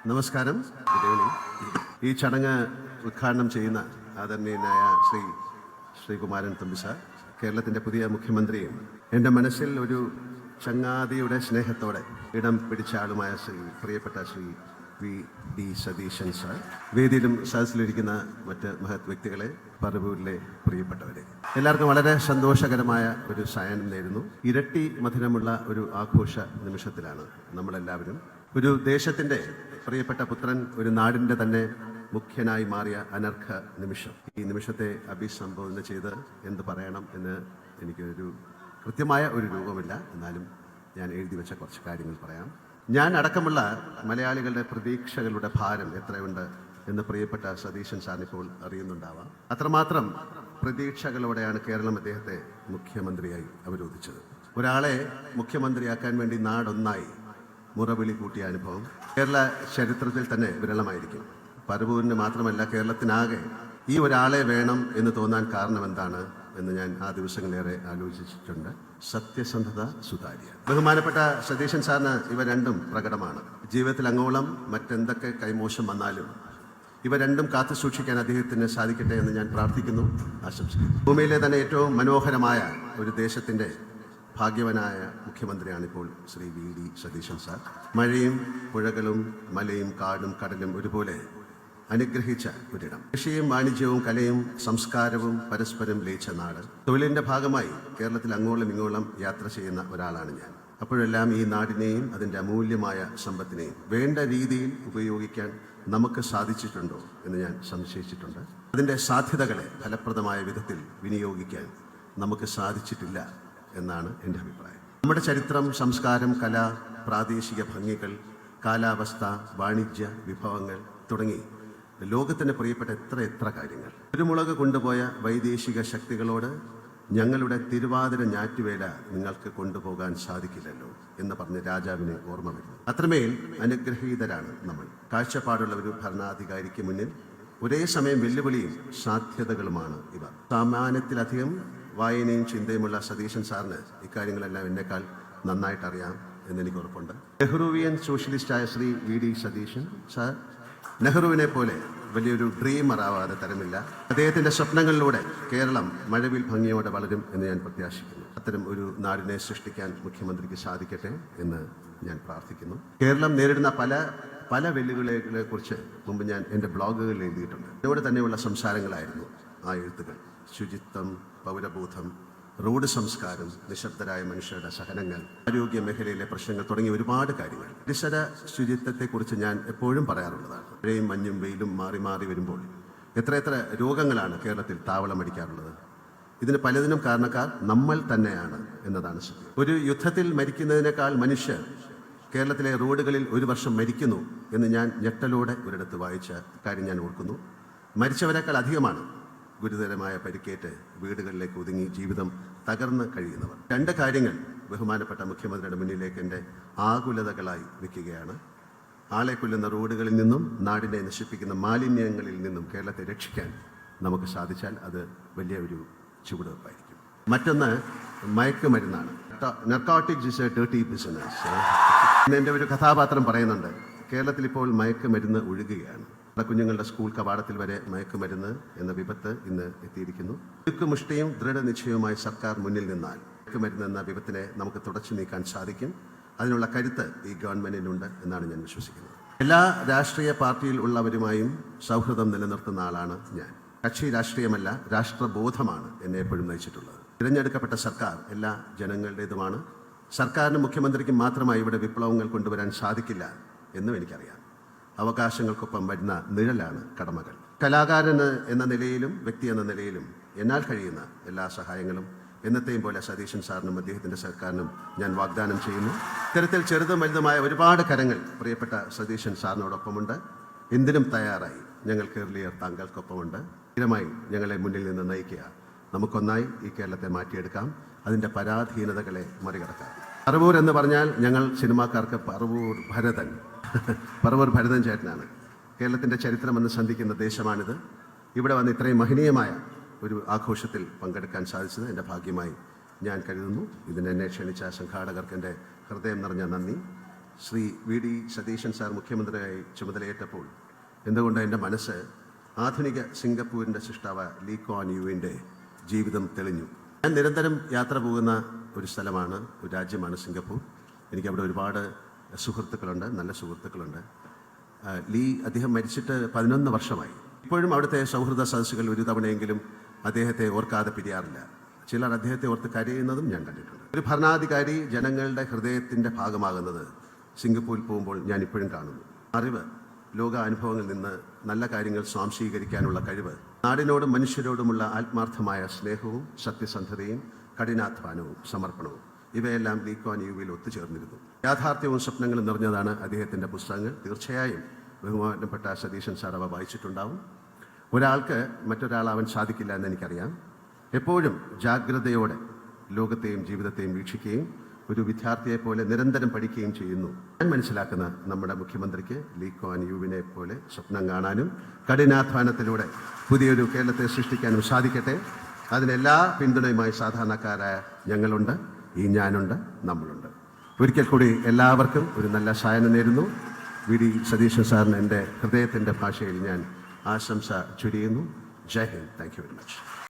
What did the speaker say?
നമസ്കാരം. Good evening. ഈ ചടങ്ങ് ഉദ്ഘാടനം ചെയ്യുന്ന ആദരണീയനായ ശ്രീകുമാരൻ തമ്പി സാർ, കേരളത്തിൻ്റെ പുതിയ മുഖ്യമന്ത്രിയും എൻ്റെ മനസ്സിൽ ഒരു ചങ്ങാതിയുടെ സ്നേഹത്തോടെ ഇടം പിടിച്ച ആളുമായ പ്രിയപ്പെട്ട ശ്രീ വി സതീശൻ സാർ, വേദിയിലും സദസ്സിലിരിക്കുന്ന മറ്റ് മഹത് വ്യക്തികളെ, പറവൂരിലെ പ്രിയപ്പെട്ടവരെ, എല്ലാവർക്കും വളരെ സന്തോഷകരമായ ഒരു സായം നേരുന്നു. ഇരട്ടി മധുരമുള്ള ഒരു ആഘോഷ നിമിഷത്തിലാണ് നമ്മളെല്ലാവരും. ഒരു ദേശത്തിൻ്റെ പ്രിയപ്പെട്ട പുത്രൻ ഒരു നാടിൻ്റെ തന്നെ മുഖ്യനായി മാറിയ അനർഘ നിമിഷം. ഈ നിമിഷത്തെ അഭിസംബോധന ചെയ്ത് എന്ത് പറയണം എന്ന് എനിക്കൊരു കൃത്യമായ ഒരു രൂപമില്ല. എന്നാലും ഞാൻ എഴുതി വെച്ച കുറച്ച് കാര്യങ്ങൾ പറയാം. ഞാൻ അടക്കമുള്ള മലയാളികളുടെ പ്രതീക്ഷകളുടെ ഭാരം എത്രയുണ്ട് എന്ന് പ്രിയപ്പെട്ട സതീശൻ സാറിനിപ്പോൾ അറിയുന്നുണ്ടാവാം. അത്രമാത്രം പ്രതീക്ഷകളോടെയാണ് കേരളം അദ്ദേഹത്തെ മുഖ്യമന്ത്രിയായി അവരോധിച്ചത്. ഒരാളെ മുഖ്യമന്ത്രിയാക്കാൻ വേണ്ടി നാടൊന്നായി മുറവിളി കൂട്ടിയ അനുഭവം കേരള ചരിത്രത്തിൽ തന്നെ വിരളമായിരിക്കും. പറവൂരിന് മാത്രമല്ല, കേരളത്തിനാകെ ഈ ഒരാളെ വേണം എന്ന് തോന്നാൻ കാരണം എന്താണ് എന്ന് ഞാൻ ആ ദിവസങ്ങളേറെ ആലോചിച്ചിട്ടുണ്ട്. സത്യസന്ധത, സുതാര്യ. ബഹുമാനപ്പെട്ട സതീശൻ സാറിന് ഇവ രണ്ടും പ്രകടമാണ്. ജീവിതത്തിൽ അങ്ങോളം മറ്റെന്തൊക്കെ കൈമോശം വന്നാലും ഇവ രണ്ടും കാത്തു സൂക്ഷിക്കാൻ അദ്ദേഹത്തിന് സാധിക്കട്ടെ എന്ന് ഞാൻ പ്രാർത്ഥിക്കുന്നു, ആശംസിക്കുന്നു. ഭൂമിയിലെ തന്നെ ഏറ്റവും മനോഹരമായ ഒരു ദേശത്തിൻ്റെ ഭാഗ്യവനായ മുഖ്യമന്ത്രിയാണിപ്പോൾ ശ്രീ വി സതീശൻ സാർ. മഴയും പുഴകളും മലയും കാടും കടലും ഒരുപോലെ അനുഗ്രഹിച്ച ഒരിടം. കൃഷിയും വാണിജ്യവും കലയും സംസ്കാരവും പരസ്പരം ലയിച്ച നാട്. തൊഴിലിൻ്റെ ഭാഗമായി കേരളത്തിൽ അങ്ങോളം ഇങ്ങോളം യാത്ര ചെയ്യുന്ന ഒരാളാണ് ഞാൻ. അപ്പോഴെല്ലാം ഈ നാടിനെയും അതിൻ്റെ അമൂല്യമായ സമ്പത്തിനെയും വേണ്ട രീതിയിൽ ഉപയോഗിക്കാൻ നമുക്ക് സാധിച്ചിട്ടുണ്ടോ എന്ന് ഞാൻ സംശയിച്ചിട്ടുണ്ട്. അതിൻ്റെ സാധ്യതകളെ ഫലപ്രദമായ വിധത്തിൽ വിനിയോഗിക്കാൻ നമുക്ക് സാധിച്ചിട്ടില്ല എന്നാണ് എൻ്റെ അഭിപ്രായം. നമ്മുടെ ചരിത്രം, സംസ്കാരം, കല, പ്രാദേശിക ഭംഗികൾ, കാലാവസ്ഥ, വാണിജ്യ വിഭവങ്ങൾ തുടങ്ങി ലോകത്തിന് പ്രിയപ്പെട്ട എത്ര കാര്യങ്ങൾ. കുരുമുളക് കൊണ്ടുപോയ വൈദേശിക ശക്തികളോട് ഞങ്ങളുടെ തിരുവാതിര ഞാറ്റുവേല നിങ്ങൾക്ക് കൊണ്ടുപോകാൻ സാധിക്കില്ലല്ലോ എന്ന് പറഞ്ഞ് രാജാവിനെ ഓർമ്മ വരുന്നു. അത്രമേൽ അനുഗ്രഹീതരാണ് നമ്മൾ. കാഴ്ചപ്പാടുള്ള ഒരു ഭരണാധികാരിക്ക് മുന്നിൽ ഒരേ സമയം വെല്ലുവിളിയും സാധ്യതകളുമാണ് ഇവ. സാമാന്യത്തിലധികം വായനയും ചിന്തയുമുള്ള സതീശൻ സാറിന് ഇക്കാര്യങ്ങളെല്ലാം എന്നെക്കാൾ നന്നായിട്ടറിയാം എന്നെനിക്ക് ഉറപ്പുണ്ട്. നെഹ്റുവിയൻ സോഷ്യലിസ്റ്റായ ശ്രീ വി സതീശൻ സാർ നെഹ്റുവിനെ പോലെ വലിയൊരു ഡ്രീമർ ആവാതെ തരമില്ല. അദ്ദേഹത്തിൻ്റെ സ്വപ്നങ്ങളിലൂടെ കേരളം മഴവിൽ ഭംഗിയോടെ വളരും എന്ന് ഞാൻ പ്രത്യാശിക്കുന്നു. അത്തരം ഒരു നാടിനെ സൃഷ്ടിക്കാൻ മുഖ്യമന്ത്രിക്ക് സാധിക്കട്ടെ എന്ന് ഞാൻ പ്രാർത്ഥിക്കുന്നു. കേരളം നേരിടുന്ന പല വെല്ലുവിളികളെ കുറിച്ച് മുമ്പ് ഞാൻ എൻ്റെ ബ്ലോഗുകളിൽ എഴുതിയിട്ടുണ്ട്. ഇവിടെ തന്നെയുള്ള സംസാരങ്ങളായിരുന്നു ആ എഴുത്തുകൾ. ശുചിത്വം, പൗരബോധം, റോഡ് സംസ്കാരം, നിശബ്ദരായ മനുഷ്യരുടെ സഹനങ്ങൾ, ആരോഗ്യ മേഖലയിലെ പ്രശ്നങ്ങൾ തുടങ്ങിയ ഒരുപാട് കാര്യങ്ങൾ. പരിസര ശുചിത്വത്തെക്കുറിച്ച് ഞാൻ എപ്പോഴും പറയാറുള്ളതാണ്. മഴയും മഞ്ഞും വെയിലും മാറി മാറി വരുമ്പോൾ എത്ര രോഗങ്ങളാണ് കേരളത്തിൽ താവളമടിക്കാറുള്ളത്. ഇതിന് പലതിനും കാരണക്കാർ നമ്മൾ തന്നെയാണ് എന്നതാണ് സത്യം. ഒരു യുദ്ധത്തിൽ മരിക്കുന്നതിനേക്കാൾ മനുഷ്യർ കേരളത്തിലെ റോഡുകളിൽ ഒരു വർഷം മരിക്കുന്നു എന്ന് ഞാൻ ഞെട്ടലോടെ ഒരിടത്ത് വായിച്ച കാര്യം ഞാൻ ഓർക്കുന്നു. മരിച്ചവരെക്കാൾ അധികമാണ് ഗുരുതരമായ പരിക്കേറ്റ് വീടുകളിലേക്ക് ഒതുങ്ങി ജീവിതം തകർന്ന് കഴിയുന്നവർ. രണ്ട് കാര്യങ്ങൾ ബഹുമാനപ്പെട്ട മുഖ്യമന്ത്രിയുടെ മുന്നിലേക്ക് എൻ്റെ ആകുലതകളായി വയ്ക്കുകയാണ്. ആളെ കൊല്ലുന്ന റോഡുകളിൽ നിന്നും നാടിനെ നശിപ്പിക്കുന്ന മാലിന്യങ്ങളിൽ നിന്നും കേരളത്തെ രക്ഷിക്കാൻ നമുക്ക് സാധിച്ചാൽ അത് വലിയ ഒരു ചുവടുവെപ്പായിരിക്കും. മറ്റൊന്ന് മയക്കുമരുന്നാണ്. Narcotics is a dirty business. എൻ്റെ ഒരു കഥാപാത്രം പറയുന്നുണ്ട്, കേരളത്തിൽ ഇപ്പോൾ മയക്കുമരുന്ന് ഒഴുകുകയാണ്. കുഞ്ഞുങ്ങളുടെ സ്കൂൾ കവാടത്തിൽ വരെ മയക്കുമരുന്ന് എന്ന വിപത്ത് ഇന്ന് എത്തിയിരിക്കുന്നു. മുഷ്ടിയും ദൃഢനിശ്ചയവുമായി സർക്കാർ മുന്നിൽ നിന്നാൽ മയക്കുമരുന്ന് എന്ന വിപത്തിനെ നമുക്ക് തുടച്ചു നീക്കാൻ സാധിക്കും. അതിനുള്ള കരുത്ത് ഈ ഗവൺമെൻറ്റിനുണ്ട് എന്നാണ് ഞാൻ വിശ്വസിക്കുന്നത്. എല്ലാ രാഷ്ട്രീയ പാർട്ടിയിൽ ഉള്ളവരുമായും സൗഹൃദം നിലനിർത്തുന്ന ആളാണ് ഞാൻ. കക്ഷി രാഷ്ട്രീയമല്ല, രാഷ്ട്രബോധമാണ് എന്നെ എപ്പോഴും നയിച്ചിട്ടുള്ളത്. തിരഞ്ഞെടുക്കപ്പെട്ട സർക്കാർ എല്ലാ ജനങ്ങളുടേതുമാണ്. സർക്കാരിനും മുഖ്യമന്ത്രിക്കും മാത്രമായി ഇവിടെ വിപ്ലവങ്ങൾ കൊണ്ടുവരാൻ സാധിക്കില്ല എന്നും എനിക്കറിയാം. അവകാശങ്ങൾക്കൊപ്പം വരുന്ന നിഴലാണ് കടമകൾ. കലാകാരന് എന്ന നിലയിലും വ്യക്തി എന്ന നിലയിലും എന്നാൽ കഴിയുന്ന എല്ലാ സഹായങ്ങളും എന്നത്തെയും പോലെ സതീശൻ സാറിനും അദ്ദേഹത്തിൻ്റെ സർക്കാരിനും ഞാൻ വാഗ്ദാനം ചെയ്യുന്നു. ഇത്തരത്തിൽ ചെറുതും വലുതുമായ ഒരുപാട് കരങ്ങൾ പ്രിയപ്പെട്ട സതീശൻ സാറിനോടൊപ്പമുണ്ട്. എന്തിനും തയ്യാറായി ഞങ്ങൾ കേരളീയർ താങ്കൾക്കൊപ്പമുണ്ട്. സ്ഥിരമായി ഞങ്ങളെ മുന്നിൽ നിന്ന് നയിക്കുക. നമുക്കൊന്നായി ഈ കേരളത്തെ മാറ്റിയെടുക്കാം. അതിൻ്റെ പരാധീനതകളെ മറികടക്കാം. പറവൂർ എന്ന് പറഞ്ഞാൽ ഞങ്ങൾ സിനിമാക്കാർക്ക് പറവൂർ ഭരതൻ ചേട്ടനാണ്. കേരളത്തിൻ്റെ ചരിത്രമെന്ന് സന്ധിക്കുന്ന ദേശമാണിത്. ഇവിടെ വന്ന് ഇത്രയും മഹനീയമായ ഒരു ആഘോഷത്തിൽ പങ്കെടുക്കാൻ സാധിച്ചത് എൻ്റെ ഭാഗ്യമായി ഞാൻ കരുതുന്നു. ഇതിനെന്നെ ക്ഷണിച്ച സംഘാടകർക്ക് എൻ്റെ ഹൃദയം നിറഞ്ഞ നന്ദി. Shri V D Satheesan sir മുഖ്യമന്ത്രിയായി ചുമതലയേറ്റപ്പോൾ എന്തുകൊണ്ട് എൻ്റെ മനസ്സ് ആധുനിക സിംഗപ്പൂരിൻ്റെ സൃഷ്ടാവ് ലീ ക്വാൻ യുവിൻ്റെ ജീവിതം തെളിഞ്ഞു. ഞാൻ നിരന്തരം യാത്ര പോകുന്ന ഒരു സ്ഥലമാണ്, ഒരു രാജ്യമാണ് സിംഗപ്പൂർ. എനിക്കവിടെ ഒരുപാട് സുഹൃത്തുക്കളുണ്ട്, നല്ല സുഹൃത്തുക്കളുണ്ട്. അദ്ദേഹം മരിച്ചിട്ട് 11 വർഷമായി. ഇപ്പോഴും അവിടുത്തെ സൗഹൃദ സദസ്സുകൾ ഒരു തവണയെങ്കിലും അദ്ദേഹത്തെ ഓർക്കാതെ പിരിയാറില്ല. ചിലർ അദ്ദേഹത്തെ ഓർത്ത് കരയുന്നതും ഞാൻ കണ്ടിട്ടുണ്ട്. ഒരു ഭരണാധികാരി ജനങ്ങളുടെ ഹൃദയത്തിൻ്റെ ഭാഗമാകുന്നത് സിംഗപ്പൂരിൽ പോകുമ്പോൾ ഞാൻ ഇപ്പോഴും കാണുന്നു. അറിവ്, ലോക അനുഭവങ്ങളിൽ നിന്ന് നല്ല കാര്യങ്ങൾ സ്വാംശീകരിക്കാനുള്ള കഴിവ്, നാടിനോടും മനുഷ്യരോടുമുള്ള ആത്മാർത്ഥമായ സ്നേഹവും സത്യസന്ധതയും കഠിനാധ്വാനവും സമർപ്പണവും, ഇവയെല്ലാം ലീ ക്വാൻ യുവിൽ ഒത്തുചേർന്നിരുന്നു. യാഥാർത്ഥ്യവും സ്വപ്നങ്ങളും നിറഞ്ഞതാണ് അദ്ദേഹത്തിൻ്റെ പുസ്തകങ്ങൾ. തീർച്ചയായും ബഹുമാനപ്പെട്ട സതീശൻ സാർ അവ വായിച്ചിട്ടുണ്ടാവും. ഒരാൾക്ക് മറ്റൊരാളാവാൻ സാധിക്കില്ല എന്ന് എനിക്കറിയാം. എപ്പോഴും ജാഗ്രതയോടെ ലോകത്തെയും ജീവിതത്തെയും വീക്ഷിക്കുകയും ഒരു വിദ്യാർത്ഥിയെപ്പോലെ നിരന്തരം പഠിക്കുകയും ചെയ്യുന്നു. ഞാൻ മനസ്സിലാക്കുന്ന നമ്മുടെ മുഖ്യമന്ത്രിക്ക് ലീ ക്വാൻ യുവിനെ പോലെ സ്വപ്നം കാണാനും കഠിനാധ്വാനത്തിലൂടെ പുതിയൊരു കേരളത്തെ സൃഷ്ടിക്കാനും സാധിക്കട്ടെ. അതിനെല്ലാ പിന്തുണയുമായി സാധാരണക്കാരായ ഞങ്ങളുണ്ട്, ഞാനുണ്ട്, നമ്മളുണ്ട്. ഒരിക്കൽ കൂടി എല്ലാവർക്കും ഒരു നല്ല സായനം നേരുന്നു. വി ഡി സതീശൻ സാറിന് എൻ്റെ ഹൃദയത്തിൻ്റെ ഭാഷയിൽ ഞാൻ ആശംസ ചൊരിയുന്നു. ജയ് ഹിന്ദ്. Thank you very much.